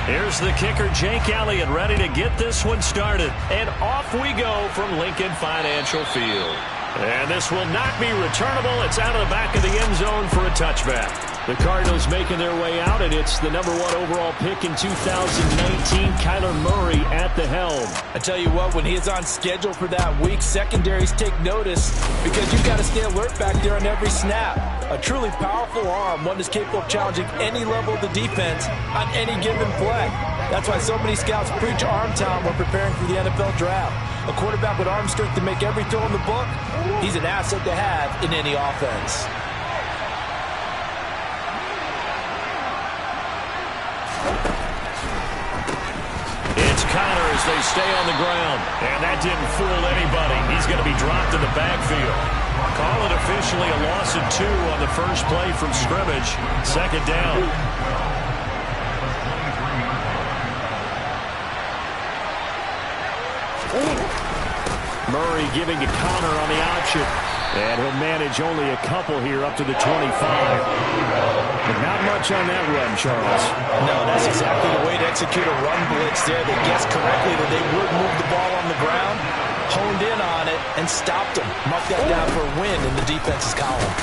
Here's the kicker, Jake Elliott, ready to get this one started. And off we go from Lincoln Financial Field. And this will not be returnable. It's out of the back of the end zone for a touchback. The Cardinals making their way out, and it's the #1 overall pick in 2019, Kyler Murray at the helm. I tell you what, when he is on schedule for that week, secondaries take notice because you've got to stay alert back there on every snap. A truly powerful arm, one that's capable of challenging any level of the defense on any given play. That's why so many scouts preach arm talent when preparing for the NFL draft. A quarterback with arm strength to make every throw in the book, he's an asset to have in any offense. It's Connor as they stay on the ground. And that didn't fool anybody. He's going to be dropped in the backfield. Call it officially a loss of 2 on the first play from scrimmage. Second down. Murray giving to Connor on the option. And he'll manage only a couple here up to the 25. But not much on that run, Charles. No, that's exactly the way to execute a run blitz there. They guessed correctly that they would move the ball on the ground, honed in on it, and stopped them. Mark that down for a win in the defense's column.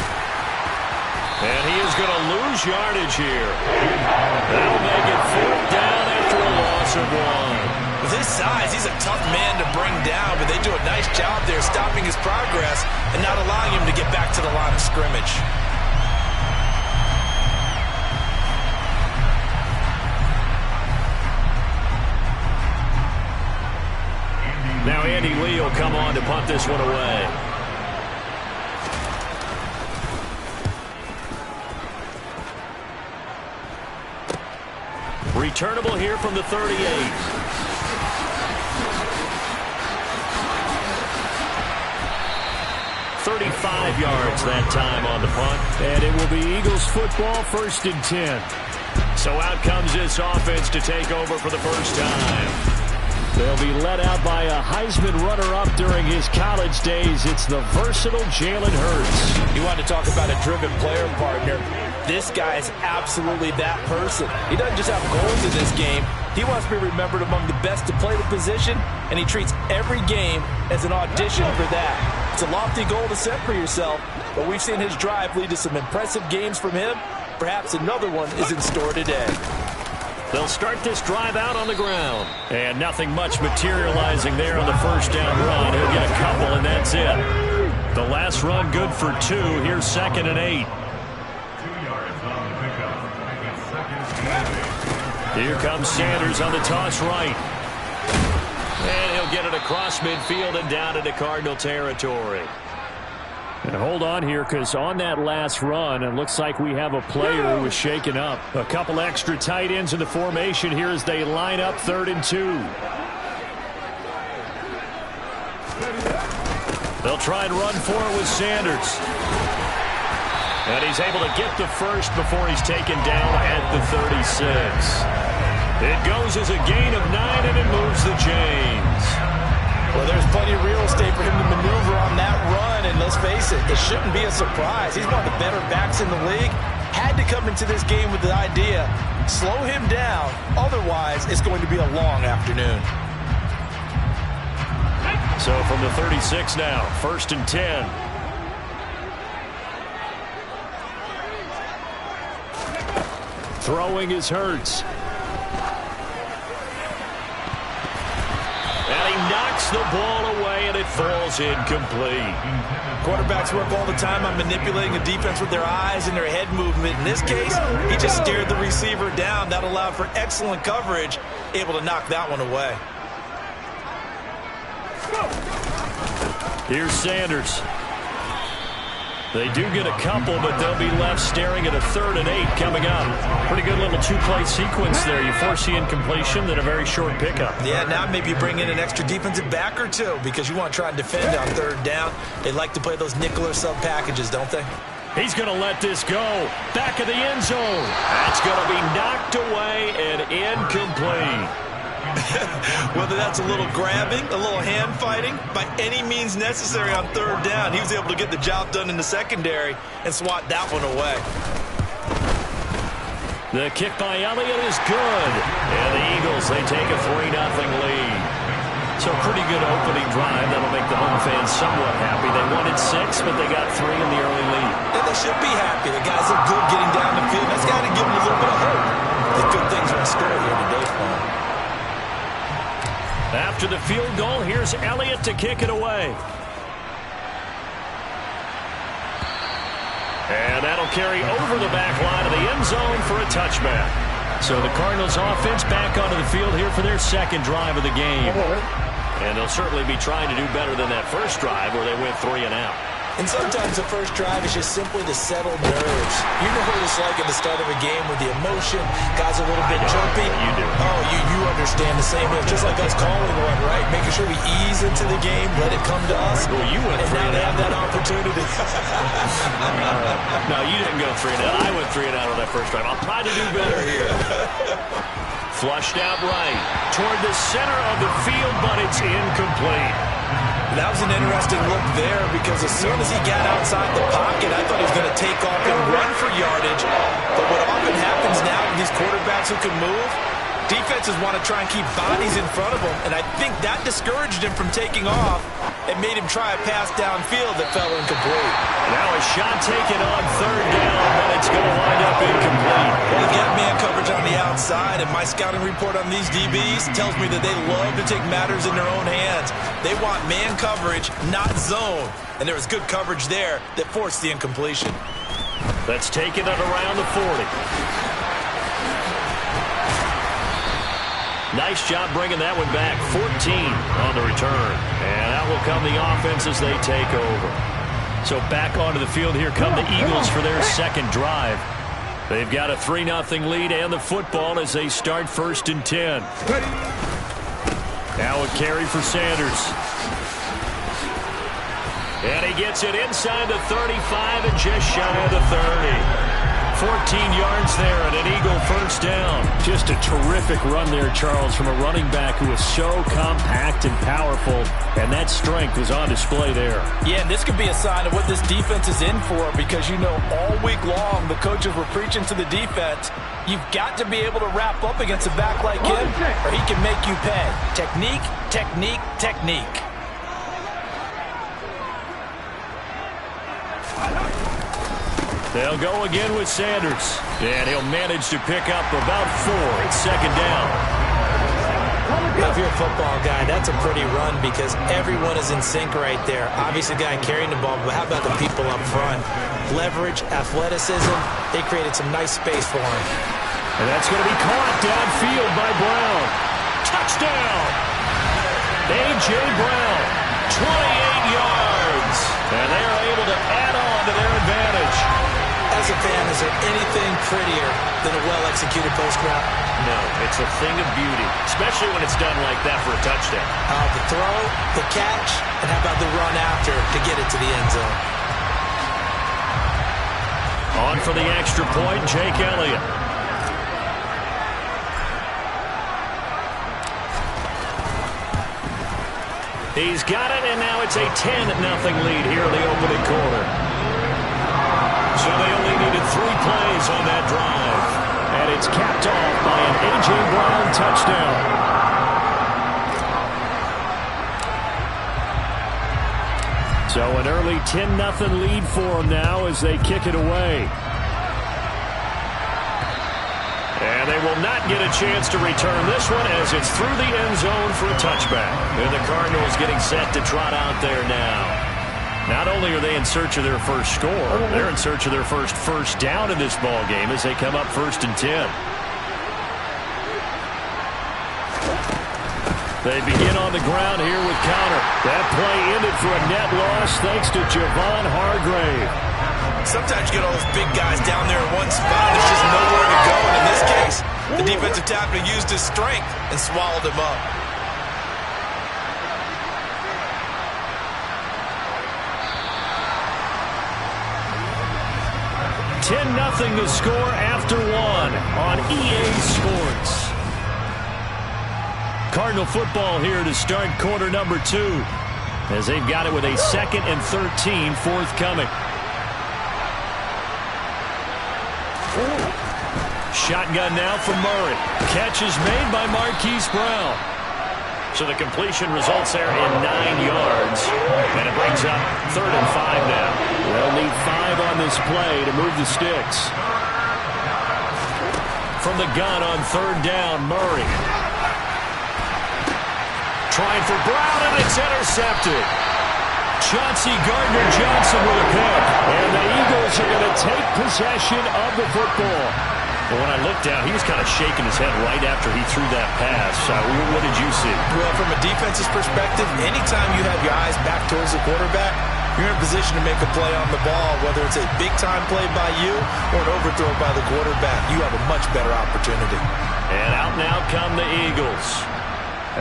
And he is going to lose yardage here. That'll make it 4th down after a loss of 1. With his size, he's a tough man to bring down, but they do a nice job there stopping his progress and not allowing him to get back to the line of scrimmage. Now Andy Lee will come on to punt this one away. Returnable here from the 38. 35 yards that time on the punt. And it will be Eagles football, 1st and 10. So out comes this offense to take over for the first time. They'll be led out by a Heisman runner-up during his college days. It's the versatile Jalen Hurts. You want to talk about a driven player, partner. This guy is absolutely that person. He doesn't just have goals in this game. He wants to be remembered among the best to play the position, and he treats every game as an audition for that. It's a lofty goal to set for yourself, but we've seen his drive lead to some impressive games from him. Perhaps another one is in store today. They'll start this drive out on the ground. And nothing much materializing there on the first down run. He'll get a couple, and that's it. The last run good for 2. Here's 2nd and 8. Here comes Sanders on the toss right. And he'll get it across midfield and down into Cardinal territory. And hold on here, because on that last run, it looks like we have a player who was shaken up. A couple extra tight ends in the formation here as they line up 3rd and 2. They'll try and run for it with Sanders. And he's able to get the first before he's taken down at the 36. It goes as a gain of 9, and it moves the chains. Well, there's plenty of real estate for him to maneuver on that run, and let's face it, it shouldn't be a surprise. He's one of the better backs in the league. Had to come into this game with the idea, slow him down, otherwise it's going to be a long afternoon. So from the 36 now, 1st and 10. Throwing is Hurts. And he knocks the ball away, and it falls incomplete. Quarterbacks work all the time on manipulating a defense with their eyes and their head movement. In this case, he just stared the receiver down. That allowed for excellent coverage, able to knock that one away. Here's Sanders. They do get a couple, but they'll be left staring at a 3rd and 8 coming up. Pretty good little 2-play sequence there. You force the incompletion, then a very short pickup. Yeah, now maybe you bring in an extra defensive back or 2 because you want to try and defend on 3rd down. They like to play those nickel or sub packages, don't they? He's going to let this go. Back of the end zone. That's going to be knocked away and incomplete. Whether that's a little grabbing, a little hand fighting, by any means necessary on 3rd down, he was able to get the job done in the secondary and swat that one away. The kick by Elliott is good. And the Eagles, they take a 3-0 lead. So pretty good opening drive. That'll make the home fans somewhat happy. They wanted 6, but they got 3 in the early lead. And they should be happy. The guys look good getting down the field. That's got to give them a little bit of hope. The good things are in store here today, Paul. After the field goal, here's Elliott to kick it away. And that'll carry over the back line of the end zone for a touchback. So the Cardinals offense back onto the field here for their second drive of the game. And they'll certainly be trying to do better than that first drive where they went 3 and out. And sometimes the first drive is just simply to settle nerves. You know what it's like at the start of a game with the emotion. Guys are a little bit jumpy. You do. Oh, you understand the same way. Just like us calling one, right? Making sure we ease into the game, let it come to us. Well, you went 3 and now and they out. have that opportunity. No, you didn't go 3 and out. I went 3 and out on that first drive. I'll try to do better here. Flushed out right toward the center of the field, but it's incomplete. That was an interesting look there because as soon as he got outside the pocket, I thought he was going to take off and run for yardage. But what often happens now with these quarterbacks who can move, defenses want to try and keep bodies in front of him, and I think that discouraged him from taking off and made him try a pass downfield that fell incomplete. Now a shot taken on third down, but it's going to wind up incomplete. Well, he got man coverage on the outside, and my scouting report on these DBs tells me that they love to take matters in their own hands. They want man coverage, not zone, and there was good coverage there that forced the incompletion. That's taken it around the 40. Nice job bringing that one back. 14 on the return. And out will come the offense as they take over. So back onto the field here come the Eagles for their second drive. They've got a 3-0 lead and the football as they start 1st and 10. Now a carry for Sanders. And he gets it inside the 35 and just shy of the 30. 14 yards there and an Eagle first down. Just a terrific run there, Charles, from a running back who is so compact and powerful, and that strength was on display there. Yeah, and this could be a sign of what this defense is in for because, you know, all week long the coaches were preaching to the defense, you've got to be able to wrap up against a back like him or he can make you pay. Technique, technique, technique. They'll go again with Sanders. And he'll manage to pick up about 4. It's second down. If you're a football guy, that's a pretty run because everyone is in sync right there. Obviously, the guy carrying the ball, but how about the people up front? Leverage, athleticism, they created some nice space for him. And that's going to be caught downfield by Brown. Touchdown! A.J. Brown, 28 yards. And they are able to add on to their advantage. As a fan, is there anything prettier than a well-executed post route? No, it's a thing of beauty, especially when it's done like that for a touchdown. The throw, the catch, and how about the run after to get it to the end zone? On for the extra point, Jake Elliott. He's got it, and now it's a 10-0 lead here in the opening quarter. So they only needed 3 plays on that drive. And it's capped off by an A.J. Brown touchdown. So an early 10-0 lead for them now as they kick it away. And they will not get a chance to return this one as it's through the end zone for a touchback. And the Cardinals getting set to trot out there now. Not only are they in search of their first score, they're in search of their first down in this ball game as they come up 1st and 10. They begin on the ground here with Connor. That play ended for a net loss thanks to Javon Hargrave. Sometimes you get all those big guys down there in one spot. There's just nowhere to go. And in this case, the defensive tackle used his strength and swallowed him up. 10-0 to score after 1 on EA Sports. Cardinal football here to start quarter number 2 as they've got it with a 2nd and 13 forthcoming. shotgun now from Murray. Catch is made by Marquise Brown. So the completion results there in 9 yards. And it brings up 3rd and 5 now. They'll need 5 on this play to move the sticks. From the gun on 3rd down, Murray. Trying for Brown, and it's intercepted. Chauncey Gardner-Johnson with a pick. And the Eagles are going to take possession of the football. Well, when I looked down, he was kind of shaking his head right after he threw that pass. What did you see? Well, from a defense's perspective, anytime you have your eyes back towards the quarterback, you're in a position to make a play on the ball, whether it's a big-time play by you or an overthrow by the quarterback. You have a much better opportunity. And out now come the Eagles.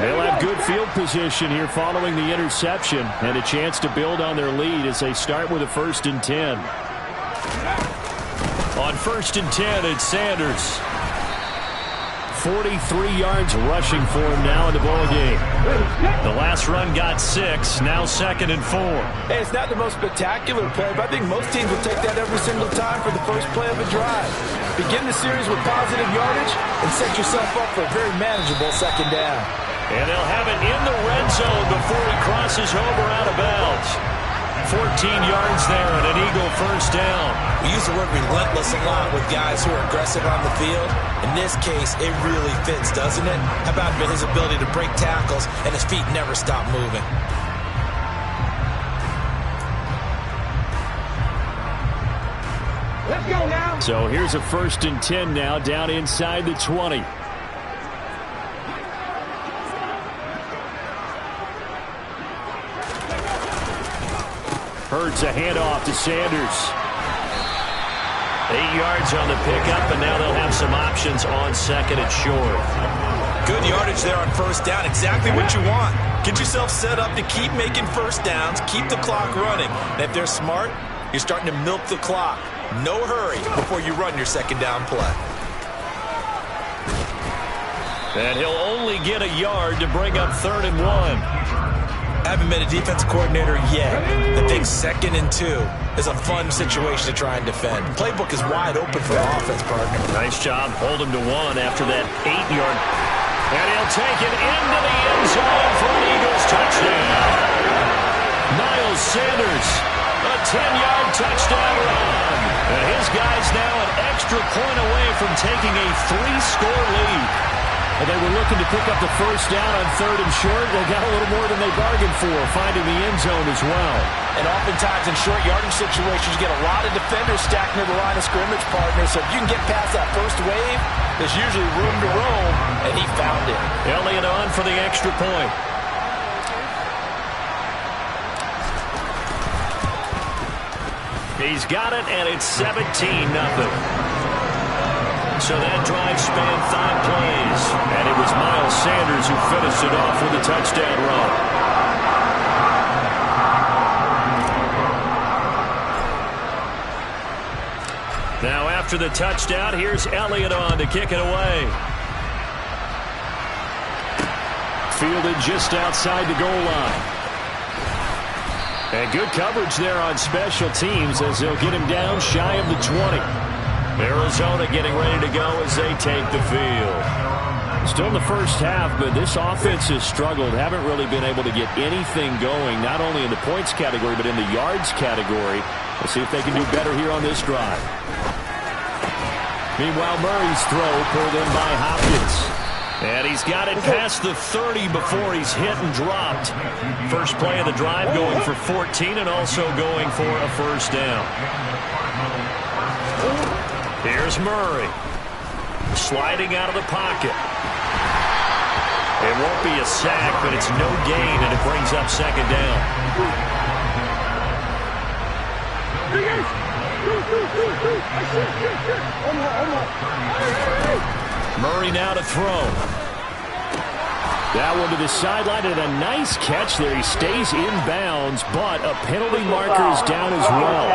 They'll have good field position here following the interception and a chance to build on their lead as they start with a 1st and 10. On 1st and 10, it's Sanders. 43 yards rushing for him now in the ball game. The last run got 6, now 2nd and 4. Hey, it's not the most spectacular play, but I think most teams will take that every single time for the first play of a drive. Begin the series with positive yardage and set yourself up for a very manageable 2nd down. And they'll have it in the red zone before he crosses over out of bounds. 14 yards there and an Eagle 1st down. We use the word relentless a lot with guys who are aggressive on the field. In this case, it really fits, doesn't it? How about his ability to break tackles and his feet never stop moving? Let's go now. So here's a 1st and 10 now down inside the 20. Hurts a handoff to Sanders. 8 yards on the pickup, and now they'll have some options on 2nd and short. Good yardage there on 1st down. Exactly what you want. Get yourself set up to keep making 1st downs, keep the clock running. And if they're smart, you're starting to milk the clock. No hurry before you run your 2nd down play. And he'll only get a yard to bring up 3rd and 1. I haven't met a defense coordinator yet that thinks 2nd and 2 is a fun situation to try and defend. Playbook is wide open for offense, partner. Nice job. Hold him to 1 after that 8-yard. And he'll take it into the end zone for an Eagles touchdown. Miles Sanders, a 10-yard touchdown run. And his guy's now an extra point away from taking a 3-score lead. Well, they were looking to pick up the 1st down on 3rd and short. They got a little more than they bargained for, finding the end zone as well. And oftentimes in short yardage situations, you get a lot of defenders stacked near the line of scrimmage, partner. So if you can get past that first wave, there's usually room to roam, and he found it. Elliott on for the extra point. He's got it, and it's 17-0. So that drive spanned 5 plays, and it was Miles Sanders who finished it off with a touchdown run. Now after the touchdown, here's Elliott on to kick it away. Fielded just outside the goal line. And good coverage there on special teams as they'll get him down shy of the 20. Arizona getting ready to go as they take the field. Still in the first half, but this offense has struggled. Haven't really been able to get anything going, not only in the points category, but in the yards category. We'll see if they can do better here on this drive. Meanwhile, Murray's throw pulled in by Hopkins. And he's got it past the 30 before he's hit and dropped. First play of the drive going for 14 and also going for a 1st down. Here's Murray. Sliding out of the pocket. It won't be a sack, but it's no gain, and it brings up 2nd down. Murray now to throw. That one to the sideline, and a nice catch there. He stays in bounds, but a penalty marker is down as well.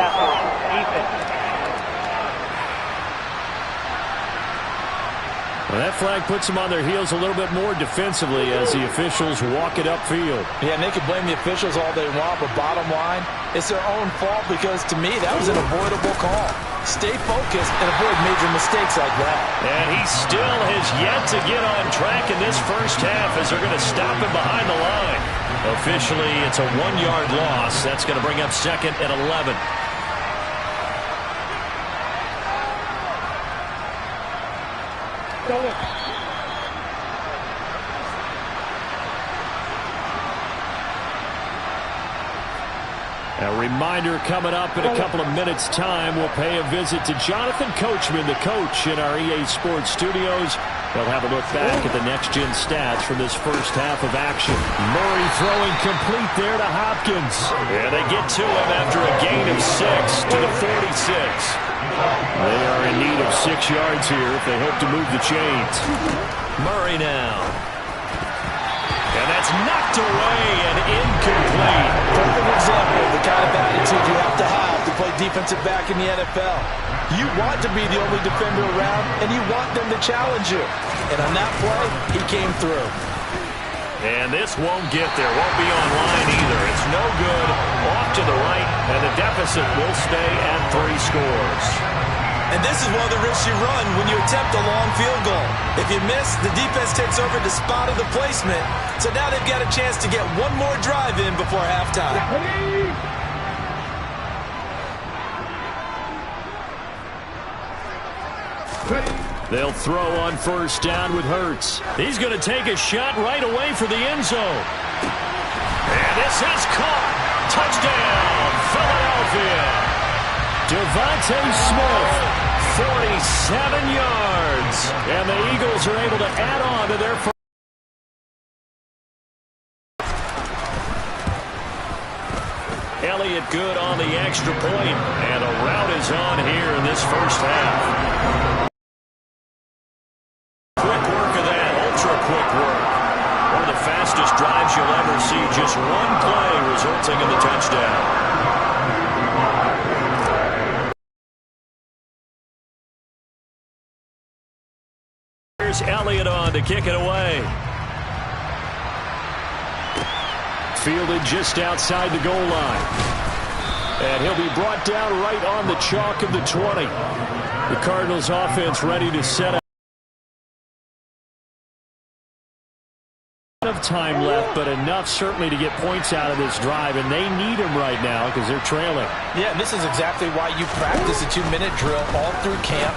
Well, that flag puts them on their heels a little bit more defensively as the officials walk it upfield. Yeah, and they can blame the officials all they want, but bottom line, it's their own fault because, to me, that was an avoidable call. Stay focused and avoid major mistakes like that. And he still has yet to get on track in this first half as they're going to stop him behind the line. Officially, it's a 1-yard loss. That's going to bring up second and 11. A reminder coming up in a couple of minutes' time. We'll pay a visit to Jonathan Coachman, the coach in our EA Sports studios. We'll have a look back at the next-gen stats from this first half of action. Murray throwing complete there to Hopkins. And they get to him after a gain of 6 to the 46. They are in need of 6 yards here if they hope to move the chains. Murray now. And that's knocked away and incomplete. Perfect example of the kind of attitude you have to play defensive back in the NFL. You want to be the only defender around, and you want them to challenge you. And on that play, he came through. And this won't get there. Won't be online either. It's no good. Off to the right, and the deficit will stay at 3 scores. And this is one of the risks you run when you attempt a long field goal. If you miss, the defense takes over the spot of the placement. So now they've got a chance to get one more drive in before halftime. They'll throw on first down with Hurts. He's going to take a shot right away for the end zone. And this is caught. Touchdown, Philadelphia. Devontae Smith, 47 yards. And the Eagles are able to add on to their first. Elliott good on the extra point. And a rout is on here in this first half. Quick work of that, ultra quick work. One of the fastest drives you'll ever see. Just one play resulting in the touchdown. Here's Elliott on to kick it away. Fielded just outside the goal line. And he'll be brought down right on the chalk of the 20. The Cardinals offense ready to set up. Of time left, but enough certainly to get points out of this drive, and they need him right now because they're trailing. Yeah, and this is exactly why you practice a 2-minute drill all through camp.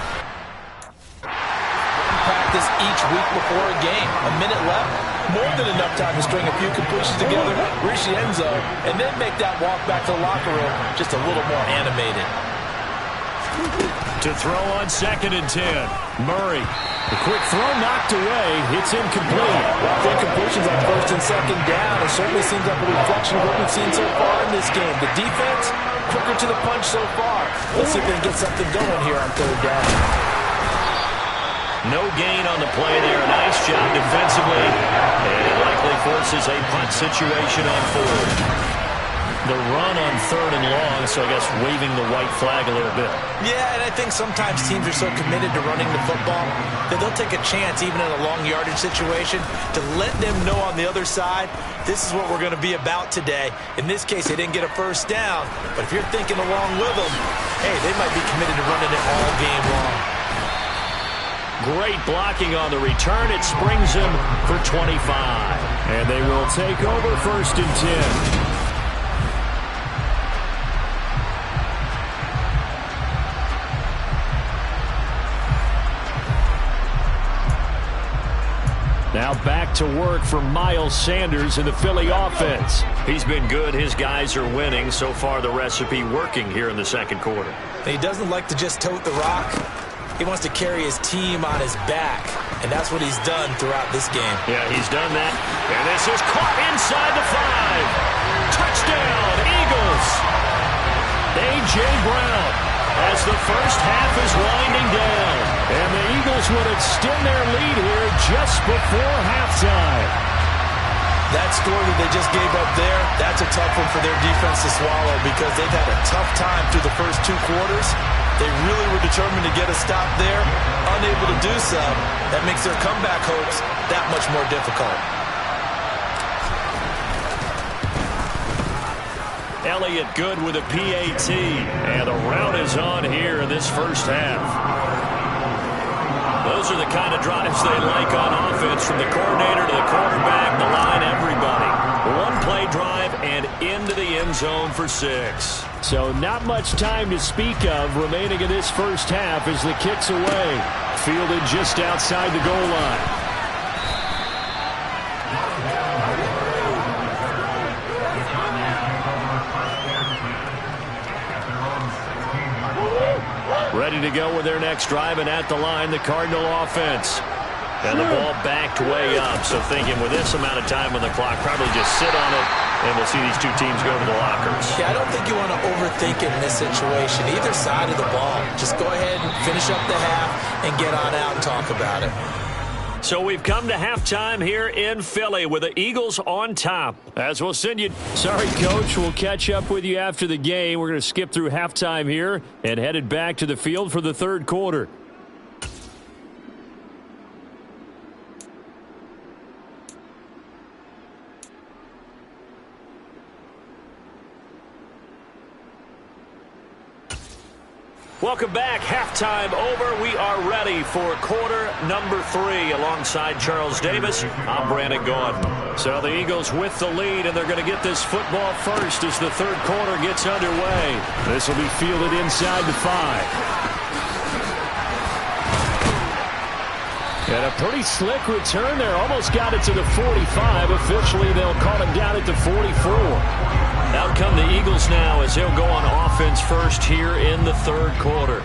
Practice each week before a game. A minute left, more than enough time to string a few completions together, reach the end zone, and then make that walk back to the locker room just a little more animated. To throw on 2nd and 10. Murray. The quick throw knocked away. It's incomplete. Well, the incompletions on 1st and 2nd down. It certainly seems like a reflection of what we've seen so far in this game. The defense, quicker to the punch so far. Let's see if they can get something going here on 3rd down. No gain on the play there. Nice job defensively. And it likely forces a punt situation on 4th. The run on 3rd and long, so I guess waving the white flag a little bit. Yeah, and I think sometimes teams are so committed to running the football that they'll take a chance, even in a long yardage situation, to let them know on the other side, this is what we're going to be about today. In this case, they didn't get a first down, but if you're thinking along with them, hey, they might be committed to running it all game long. Great blocking on the return. It springs him for 25. And they will take over 1st and 10. Now back to work for Miles Sanders in the Philly offense. He's been good. His guys are winning. So far, the recipe working here in the 2nd quarter. He doesn't like to just tote the rock. He wants to carry his team on his back, and that's what he's done throughout this game. Yeah, he's done that. And this is caught inside the 5. Touchdown, Eagles. A.J. Brown as the first half is winding down. And the Eagles would extend their lead here just before halftime. That score that they just gave up there, that's a tough one for their defense to swallow because they've had a tough time through the first 2 quarters. They really were determined to get a stop there, unable to do so. That makes their comeback hopes that much more difficult. Elliott good with a PAT. And the rout is on here in this first half. Those are the kind of drives they like on offense, from the coordinator to the quarterback, the line, everybody. One-play drive and into the end zone for 6. So not much time to speak of remaining in this first half as the kick's away. Fielded just outside the goal line. Ready to go with their next drive, and at the line, the Cardinal offense. And the ball backed way up, so thinking with this amount of time on the clock, probably just sit on it, and we'll see these two teams go to the lockers. Yeah, I don't think you want to overthink it in this situation. Either side of the ball. Just go ahead and finish up the half and get on out and talk about it. So we've come to halftime here in Philly with the Eagles on top. As we'll send you... Sorry, Coach. We'll catch up with you after the game. We're going to skip through halftime here and headed back to the field for the third quarter. Welcome back. Halftime over. We are ready for quarter number 3. Alongside Charles Davis, I'm Brandon Gaudin. So the Eagles with the lead, and they're going to get this football first as the third quarter gets underway. This will be fielded inside the 5. And a pretty slick return there. Almost got it to the 45. Officially, they'll call it down at the 44. Out come the Eagles now as they'll go on offense first here in the third quarter.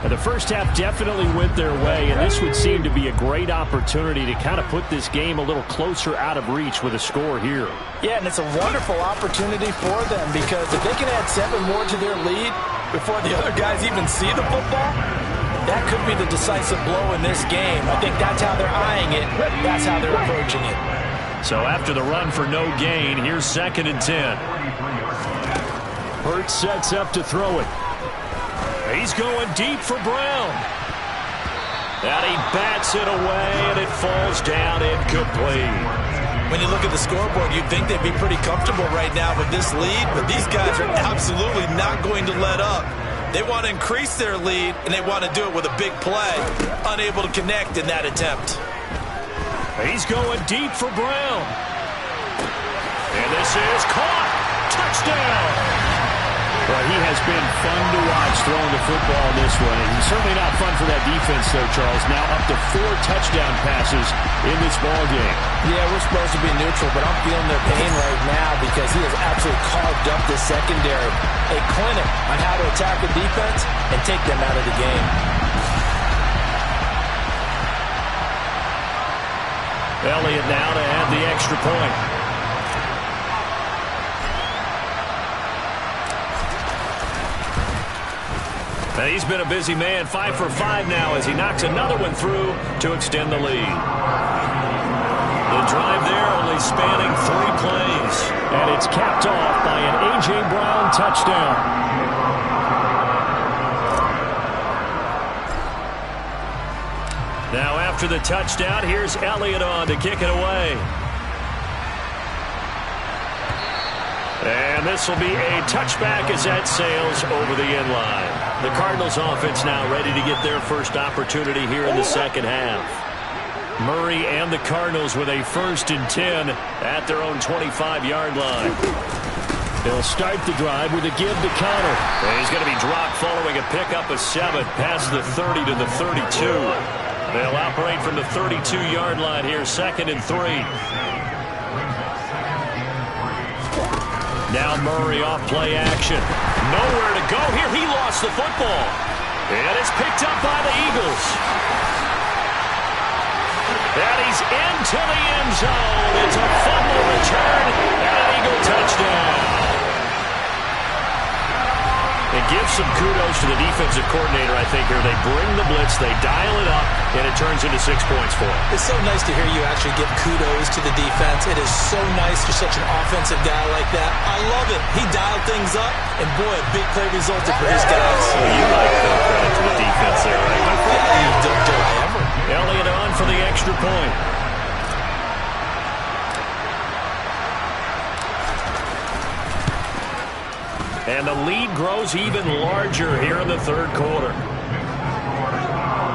And the first half definitely went their way, and this would seem to be a great opportunity to kind of put this game a little closer out of reach with a score here. Yeah, and it's a wonderful opportunity for them, because if they can add 7 more to their lead before the other guys even see the football, that could be the decisive blow in this game. I think that's how they're eyeing it. That's how they're approaching it. So after the run for no gain, here's 2nd and 10. Hurts sets up to throw it. He's going deep for Brown. And he bats it away, and it falls down incomplete. When you look at the scoreboard, you'd think they'd be pretty comfortable right now with this lead, but these guys are absolutely not going to let up. They want to increase their lead, and they want to do it with a big play. Unable to connect in that attempt. He's going deep for Brown. And this is caught. Touchdown. Well, he has been fun to watch throwing the football this way. He's certainly not fun for that defense, though, Charles. Now up to 4 touchdown passes in this ball game. Yeah, we're supposed to be neutral, but I'm feeling their pain right now because he has absolutely carved up the secondary. A clinic on how to attack the defense and take them out of the game. Elliott now to add the extra point. Now he's been a busy man, 5 for 5 now as he knocks another one through to extend the lead. The drive there only spanning 3 plays. And it's capped off by an A.J. Brown touchdown. Now after the touchdown, here's Elliott on to kick it away. And this will be a touchback as that sails over the end line. The Cardinals offense now ready to get their first opportunity here in the second half. Murray and the Cardinals with a 1st and 10 at their own 25-yard line. They'll start the drive with a give to Connor. And he's going to be dropped following a pickup of 7 past the 30 to the 32. They'll operate from the 32-yard line here, 2nd and 3. Now Murray off play action. Nowhere to go here. He lost the football. And it's picked up by the Eagles. And he's into the end zone. It's a fumble return and an Eagle touchdown. And give some kudos to the defensive coordinator, I think, here. They bring the blitz, they dial it up, and it turns into 6 points for them. It's so nice to hear you actually give kudos to the defense. It is so nice for such an offensive guy like that. I love it. He dialed things up, and boy, a big play resulted for his guys. Well, you like the credit to the defense there, right? Yeah, don't I ever. Elliott on for the extra point. grows even larger here in the third quarter.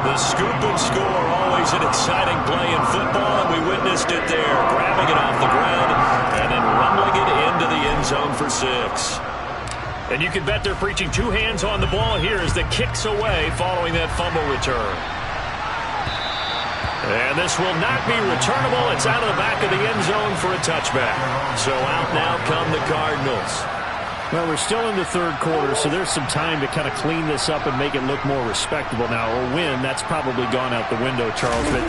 The scoop and score, always an exciting play in football, and we witnessed it there. Grabbing it off the ground and then rumbling it into the end zone for 6. And you can bet they're preaching 2 hands on the ball here as the kick's away following that fumble return. And this will not be returnable. It's out of the back of the end zone for a touchback. So out now come the Cardinals. Well, we're still in the third quarter, so there's some time to kind of clean this up and make it look more respectable now. Or win, that's probably gone out the window, Charles. But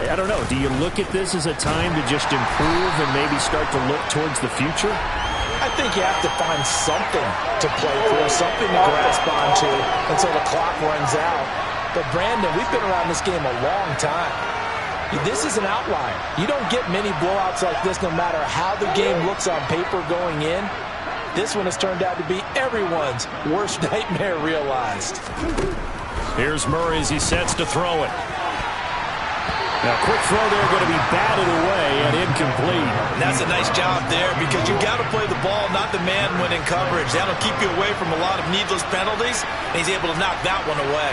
I don't know. Do you look at this as a time to just improve and maybe start to look towards the future? I think you have to find something to play for, something to grasp onto until the clock runs out. But, Brandon, we've been around this game a long time. This is an outlier. You don't get many blowouts like this no matter how the game looks on paper going in. This one has turned out to be everyone's worst nightmare realized. Here's Murray as he sets to throw it. Now, quick throw there, going to be batted away and incomplete. And that's a nice job there because you've got to play the ball, not the man when in coverage. That'll keep you away from a lot of needless penalties, and he's able to knock that one away.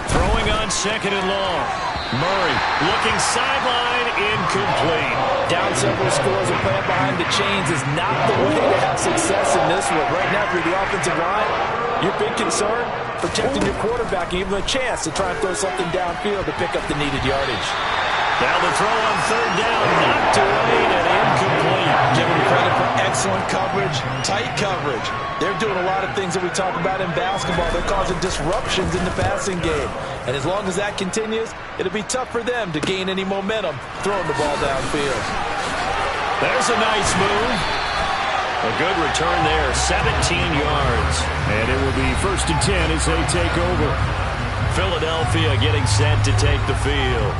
Throwing on 2nd and long. Murray looking sideline, incomplete. Down several scores and playing behind the chains is not the way to have success in this one. Right now, for the offensive line, your big concern, protecting your quarterback, and even a chance to try and throw something downfield to pick up the needed yardage. Now the throw on 3rd down, knocked away and incomplete. Give them credit for excellent coverage, tight coverage. They're doing a lot of things that we talk about in basketball. They're causing disruptions in the passing game. And as long as that continues, it'll be tough for them to gain any momentum throwing the ball downfield. There's a nice move. A good return there, 17 yards. And it will be 1st and 10 as they take over. Philadelphia getting set to take the field.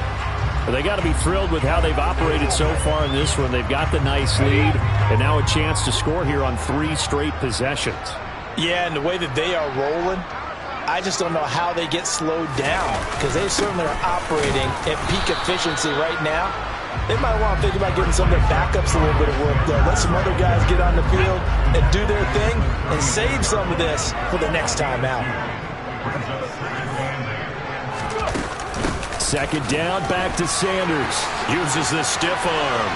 Well, they got to be thrilled with how they've operated so far in this one. They've got the nice lead, and now a chance to score here on 3 straight possessions. Yeah, and the way that they are rolling, I just don't know how they get slowed down because they certainly are operating at peak efficiency right now. They might want to think about giving some of their backups a little bit of work, though. Let some other guys get on the field and do their thing and save some of this for the next time out. 2nd down, back to Sanders. Uses the stiff arm.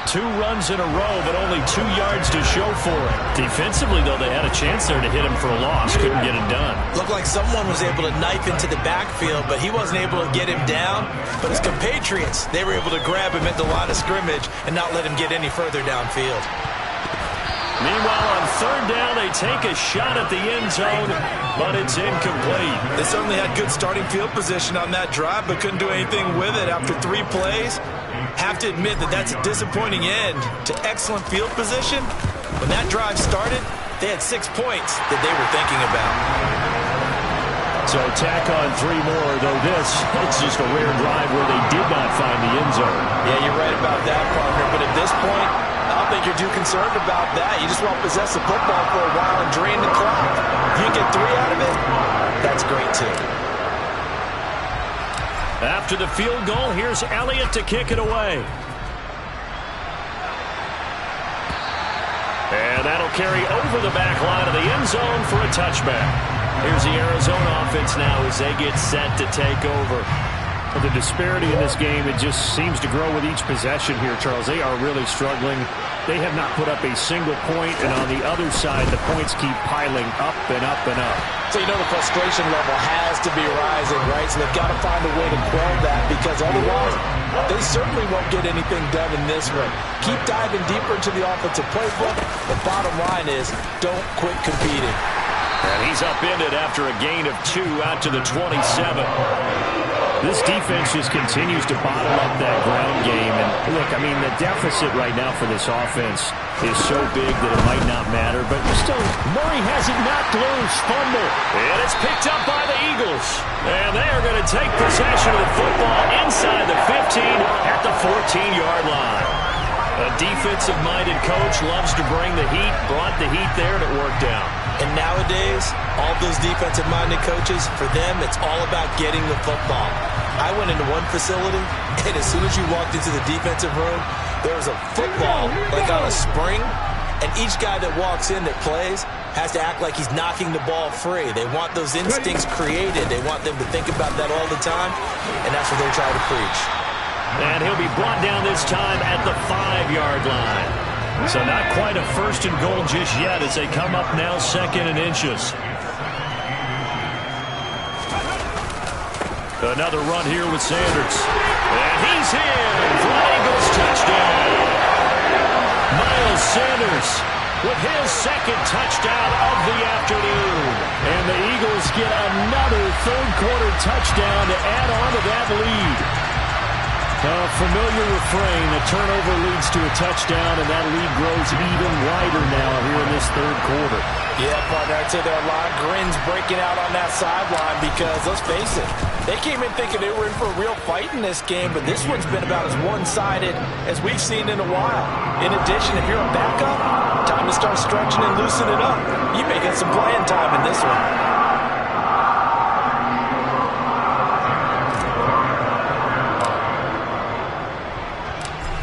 2 runs in a row, but only 2 yards to show for it. Defensively, though, they had a chance there to hit him for a loss. Couldn't get it done. Looked like someone was able to knife into the backfield, but he wasn't able to get him down. But his compatriots, they were able to grab him at the line of scrimmage and not let him get any further downfield. Meanwhile, on 3rd down, they take a shot at the end zone, but it's incomplete. They certainly had good starting field position on that drive, but couldn't do anything with it after 3 plays. Have to admit that that's a disappointing end to excellent field position. When that drive started, they had 6 points that they were thinking about. So tack on 3 more, though this, it's just a rare drive where they did not find the end zone. Yeah, you're right about that, partner, but at this point, I don't think you're too concerned about that. You just want to possess the football for a while and drain the clock. If you get 3 out of it, that's great too. After the field goal, here's Elliott to kick it away. And that'll carry over the back line of the end zone for a touchback. Here's the Arizona offense now as they get set to take over. Well, the disparity in this game, it just seems to grow with each possession here, Charles. They are really struggling. They have not put up a single point, and on the other side, the points keep piling up and up and up. So you know the frustration level has to be rising, right? So they've got to find a way to quell that because otherwise they certainly won't get anything done in this one. Keep diving deeper into the offensive playbook. The bottom line is don't quit competing. And he's upended after a gain of 2 out to the 27. This defense just continues to bottle up that ground game. And look, I mean, the deficit right now for this offense is so big that it might not matter. But still, Murray has it knocked loose. Fumble. And it's picked up by the Eagles. And they are going to take possession of the football inside the 15 at the 14-yard line. A defensive-minded coach loves to bring the heat, brought the heat there, and it worked out. And nowadays, all those defensive-minded coaches, for them, it's all about getting the football. I went into one facility, and as soon as you walked into the defensive room, there was a football like on a spring, And each guy that walks in that plays has to act like he's knocking the ball free. They want those instincts created. They want them to think about that all the time, and that's what they're trying to preach. And he'll be brought down this time at the 5-yard line. So not quite a first and goal just yet as they come up now 2nd and inches. Another run here with Sanders. And he's in. Flying Eagles touchdown. Miles Sanders with his 2nd touchdown of the afternoon. And the Eagles get another third-quarter touchdown to add on to that lead. A familiar refrain, a turnover leads to a touchdown, and that lead grows even wider now here in this third quarter. Yeah, partner, I'd say there are a lot of grins breaking out on that sideline because, let's face it, they came in thinking they were in for a real fight in this game, but this one's been about as one-sided as we've seen in a while. In addition, if you're a backup, time to start stretching and loosening up. You may get some playing time in this one.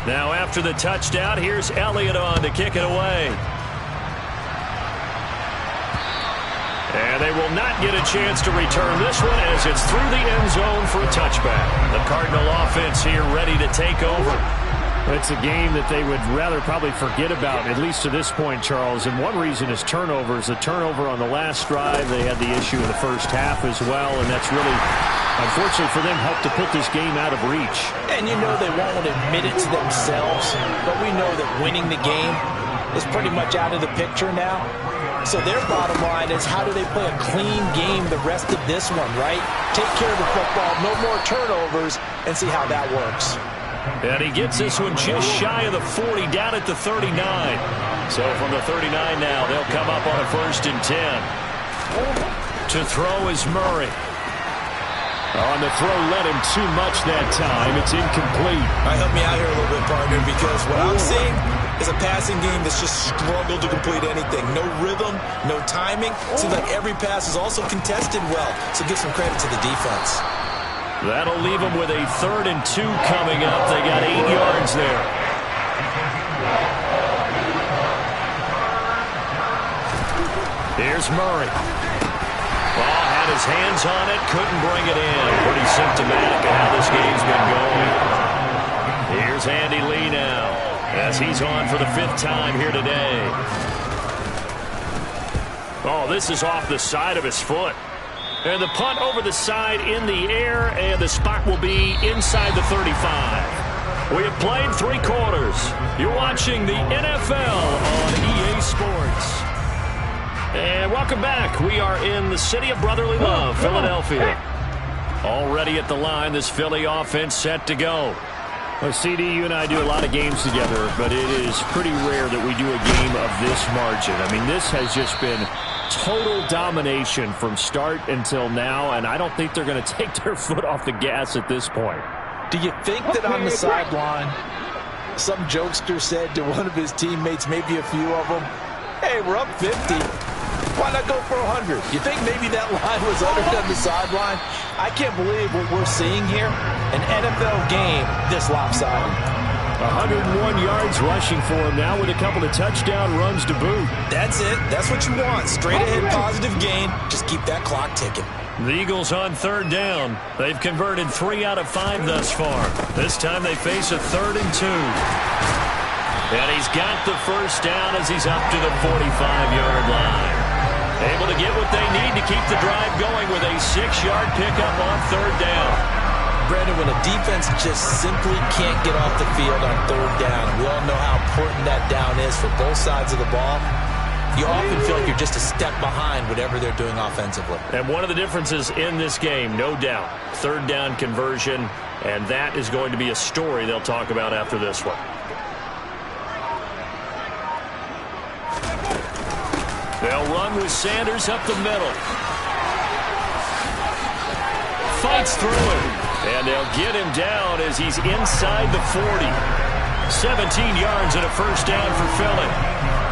Now after the touchdown, here's Elliott on to kick it away. And they will not get a chance to return this one as it's through the end zone for a touchback. The Cardinal offense here ready to take over. It's a game that they would rather probably forget about, at least to this point, Charles. And one reason is turnovers. The turnover on the last drive, they had the issue in the first half as well, and that's really, unfortunately for them, helped to put this game out of reach. And you know they won't want to admit it to themselves, but we know that winning the game is pretty much out of the picture now. So their bottom line is, how do they play a clean game the rest of this one, right? Take care of the football, no more turnovers, and see how that works. And he gets this one just shy of the 40, down at the 39. So from the 39 now, they'll come up on a 1st and 10. To throw is Murray. On the throw, led him too much that time. It's incomplete. All right, help me out here a little bit, partner, because what I'm seeing is a passing game that's just struggled to complete anything. No rhythm, no timing. Seems like every pass is also contested well, so give some credit to the defense. That'll leave them with a 3rd and 2 coming up. They got 8 yards there. Here's Murray. Ball had his hands on it, couldn't bring it in. Pretty symptomatic of how this game's been going. Here's Andy Lee now, as he's on for the 5th time here today. Oh, this is off the side of his foot. And the punt over the side in the air, and the spot will be inside the 35. We have played 3 quarters. You're watching the NFL on EA Sports. And welcome back. We are in the city of brotherly love, Philadelphia. Already at the line, this Philly offense set to go. Well, CD, you and I do a lot of games together, but it is pretty rare that we do a game of this margin. I mean, this has just been total domination from start until now, and I don't think they're going to take their foot off the gas at this point. Do you think that on the sideline, some jokester said to one of his teammates, maybe a few of them, hey, we're up 50. Why not go for 100? You think maybe that line was uttered on the sideline? I can't believe what we're seeing here. An NFL game this lopsided. 101 yards rushing for him now with a couple of touchdown runs to boot. That's it. That's what you want. Straight ahead positive gain. Just keep that clock ticking. The Eagles on 3rd down. They've converted 3 out of 5 thus far. This time they face a 3rd and 2. And he's got the 1st down as he's up to the 45-yard line. Able to get what they need to keep the drive going with a 6-yard pickup on 3rd down. Brandon, when a defense just simply can't get off the field on 3rd down, we all know how important that down is for both sides of the ball. You often feel like you're just a step behind whatever they're doing offensively. And one of the differences in this game, no doubt, 3rd down conversion, and that is going to be a story they'll talk about after this one. They'll run with Sanders up the middle. Fights through it. And they'll get him down as he's inside the 40. 17 yards and a 1st down for Philly.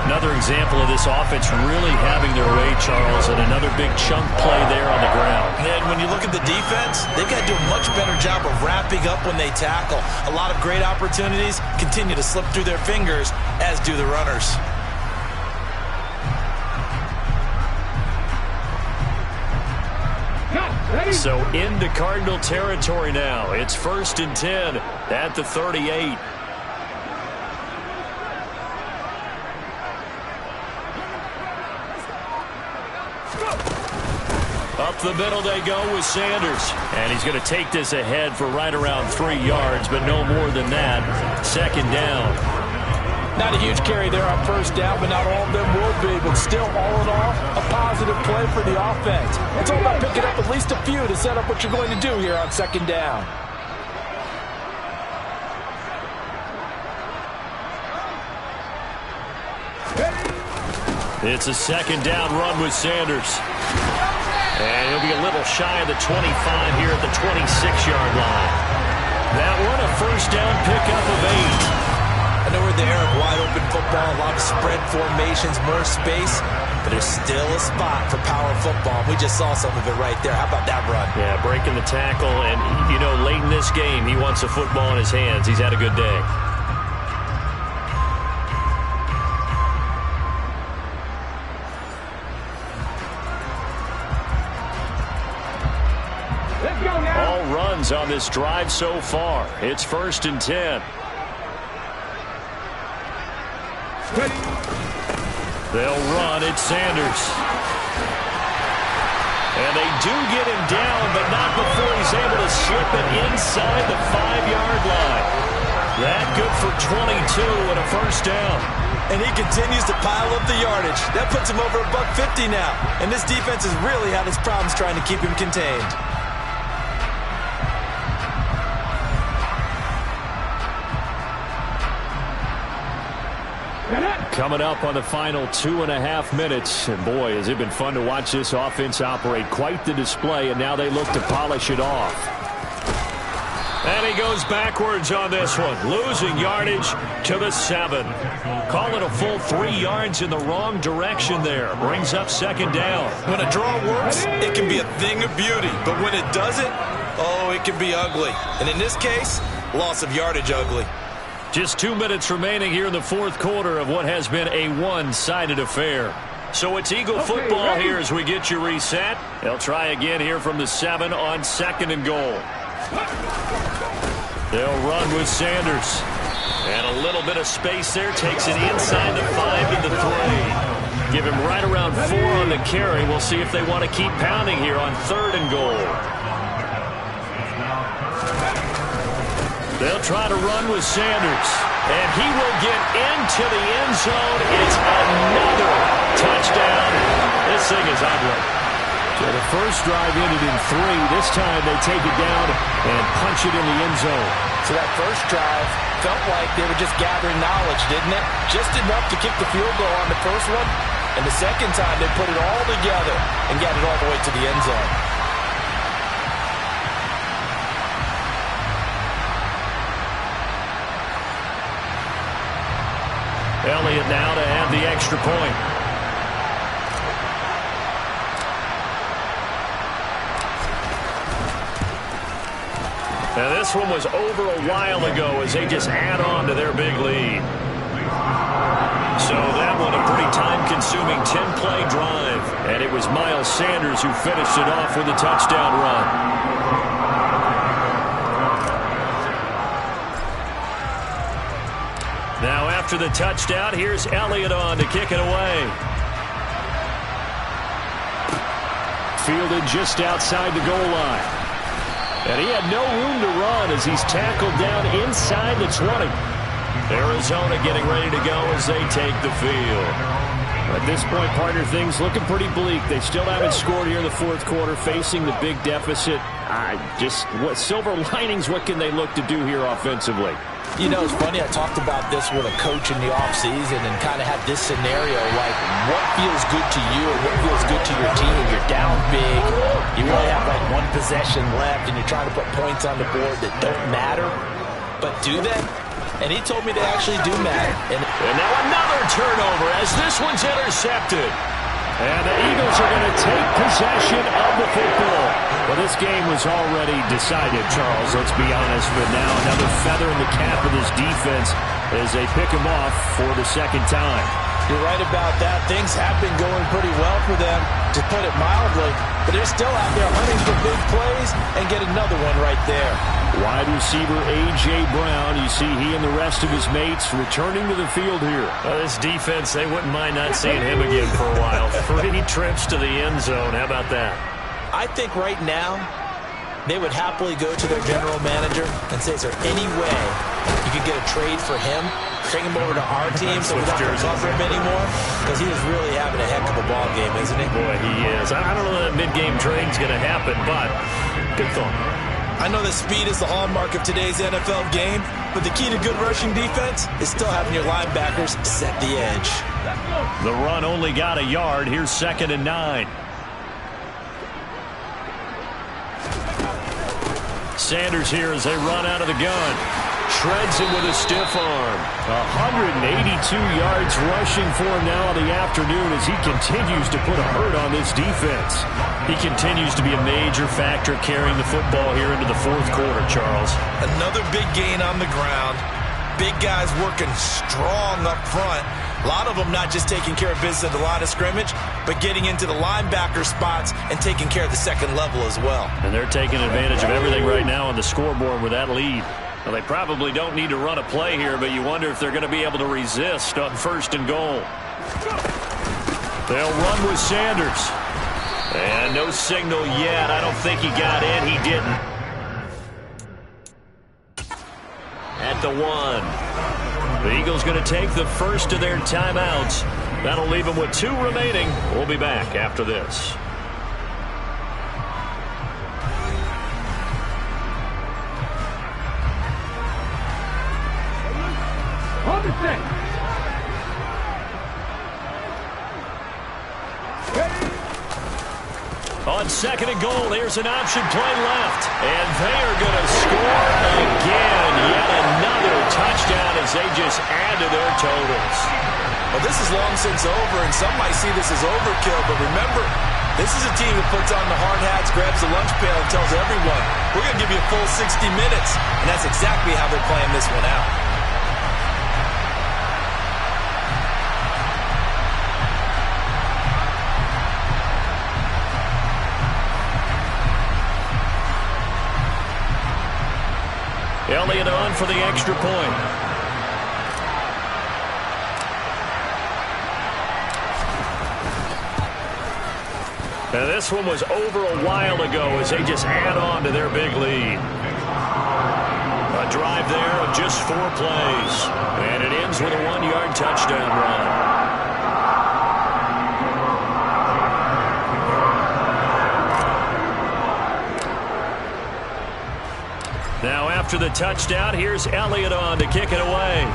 Another example of this offense really having their way, Charles, and another big chunk play there on the ground. And when you look at the defense, they've got to do a much better job of wrapping up when they tackle. A lot of great opportunities continue to slip through their fingers, as do the runners. So into Cardinal territory now. It's 1st and 10 at the 38. Up the middle they go with Sanders. And he's going to take this ahead for right around 3 yards, but no more than that. 2nd down. Not a huge carry there on 1st down, but not all of them will be. But still, all in all, a positive play for the offense. It's all about picking up at least a few to set up what you're going to do here on 2nd down. It's a 2nd down run with Sanders. And he'll be a little shy of the 25 here at the 26-yard line. That one, a 1st down pickup of 8. I know we're in the era of wide-open football, a lot of spread formations, more space, but there's still a spot for power football. We just saw some of it right there. How about that run? Yeah, breaking the tackle, and, you know, late in this game, he wants a football in his hands. He's had a good day. All runs on this drive so far. It's 1st and 10. They'll run at Sanders. And they do get him down, but not before he's able to slip it inside the 5-yard line. That good for 22 and a 1st down. And he continues to pile up the yardage. That puts him over $150 now. And this defense has really had its problems trying to keep him contained. Coming up on the final 2.5 minutes. And boy, has it been fun to watch this offense operate. Quite the display, and now they look to polish it off. And he goes backwards on this one. Losing yardage to the 7. Call it a full 3 yards in the wrong direction there. Brings up 2nd down. When a draw works, it can be a thing of beauty. But when it doesn't, oh, it can be ugly. And in this case, loss of yardage ugly. Just 2 minutes remaining here in the 4th quarter of what has been a one-sided affair. So it's Eagle football here as we get you reset. They'll try again here from the 7 on 2nd and goal. They'll run with Sanders. And a little bit of space there. Takes it inside the 5 to the 3. Give him right around 4 on the carry. We'll see if they want to keep pounding here on 3rd and goal. They'll try to run with Sanders. And he will get into the end zone. It's another touchdown. This thing is ugly. So the first drive ended in 3. This time they take it down and punch it in the end zone. So that first drive felt like they were just gathering knowledge, didn't it? Just enough to kick the field goal on the first one. And the second time they put it all together and got it all the way to the end zone. Elliott now to have the extra point. Now this one was over a while ago as they just add on to their big lead. So that one a pretty time-consuming 10-play drive. And it was Miles Sanders who finished it off with a touchdown run. Now after the touchdown, here's Elliott on to kick it away. Fielded just outside the goal line. And he had no room to run as he's tackled down inside the 20. Arizona getting ready to go as they take the field. At this point, partner, things looking pretty bleak. They still haven't scored here in the 4th quarter, facing the big deficit. What silver linings, what can they look to do here offensively? You know, it's funny, I talked about this with a coach in the offseason and kind of had this scenario, like what feels good to you or what feels good to your team. You're down big, you really have like 1 possession left, and you're trying to put points on the board that don't matter. But do they? And he told me they actually do matter. And now another turnover as this one's intercepted. And the Eagles are going to take possession of the football. Well, this game was already decided, Charles, let's be honest. But now another feather in the cap of this defense as they pick him off for the 2nd time. You're right about that. Things have been going pretty well for them, to put it mildly. But they're still out there hunting for big plays and get another one right there. Wide receiver A.J. Brown. You see he and the rest of his mates returning to the field here. This defense, they wouldn't mind not seeing him again for a while. 3 trips to the end zone. How about that? I think right now they would happily go to their general manager and say, is there any way you could get a trade for him? Bring him over to our team so we don't have to cover him anymore? Because he is really having a heck of a ball game, isn't he? Boy, he is. I don't know that mid-game trade's going to happen, but good thought. I know that speed is the hallmark of today's NFL game, but the key to good rushing defense is still having your linebackers set the edge. The run only got a yard. Here's 2nd and 9. Sanders here as they run out of the gun. Shreds him with a stiff arm. 182 yards rushing for him now in the afternoon as he continues to put a hurt on this defense. He continues to be a major factor carrying the football here into the 4th quarter, Charles. Another big gain on the ground. Big guys working strong up front. A lot of them not just taking care of business at the line of scrimmage, but getting into the linebacker spots and taking care of the second level as well. And they're taking advantage of everything right now on the scoreboard with that lead. Well, they probably don't need to run a play here, but you wonder if they're going to be able to resist on 1st and goal. They'll run with Sanders. And no signal yet. I don't think he got in. He didn't. At the 1. The Eagles going to take the first of their timeouts. That'll leave them with 2 remaining. We'll be back after this. On 2nd and goal, here's an option play left. And they are going to score again. Yet another touchdown as they just add to their totals. Well, this is long since over, and some might see this as overkill. But remember, this is a team that puts on the hard hats, grabs the lunch pail, and tells everyone, we're going to give you a full 60 minutes. And that's exactly how they're playing this one out. Elliott on for the extra point. And this one was over a while ago as they just add on to their big lead. A drive there of just 4 plays. And it ends with a 1-yard touchdown run. Now after the touchdown, here's Elliott on to kick it away.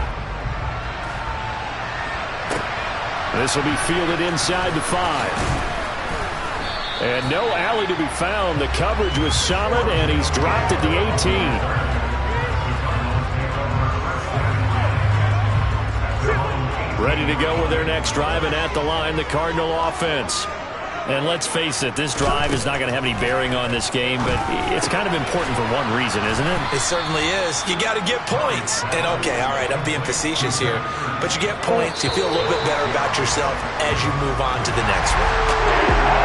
This will be fielded inside the 5. And no alley to be found. The coverage was solid, and he's dropped at the 18. Ready to go with their next drive, and at the line, the Cardinal offense. And let's face it, this drive is not going to have any bearing on this game, but it's kind of important for one reason, isn't it? It certainly is. You got to get points. And okay, all right, I'm being facetious here, but you get points, you feel a little bit better about yourself as you move on to the next one.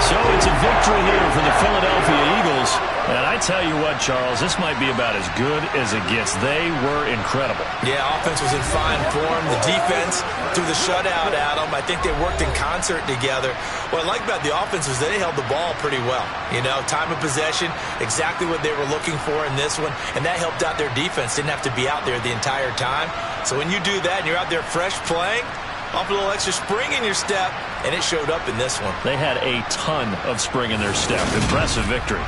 So it's a victory here for the Philadelphia Eagles. And I tell you what, Charles, this might be about as good as it gets. They were incredible. Yeah, offense was in fine form. The defense threw the shutout at them. I think they worked in concert together. What I like about the offense was they held the ball pretty well. You know, time of possession, exactly what they were looking for in this one. And that helped out their defense. Didn't have to be out there the entire time. So when you do that and you're out there fresh playing, off a little extra spring in your step, and it showed up in this one. They had a ton of spring in their step. Impressive victory.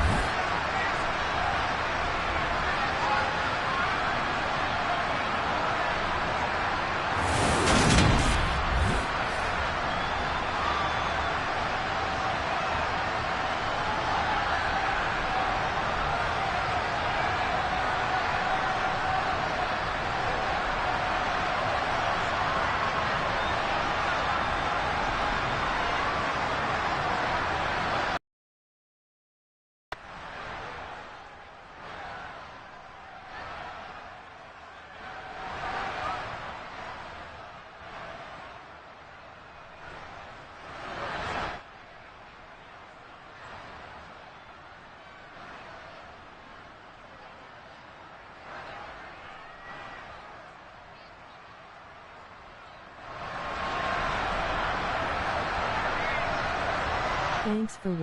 Thanks for watching.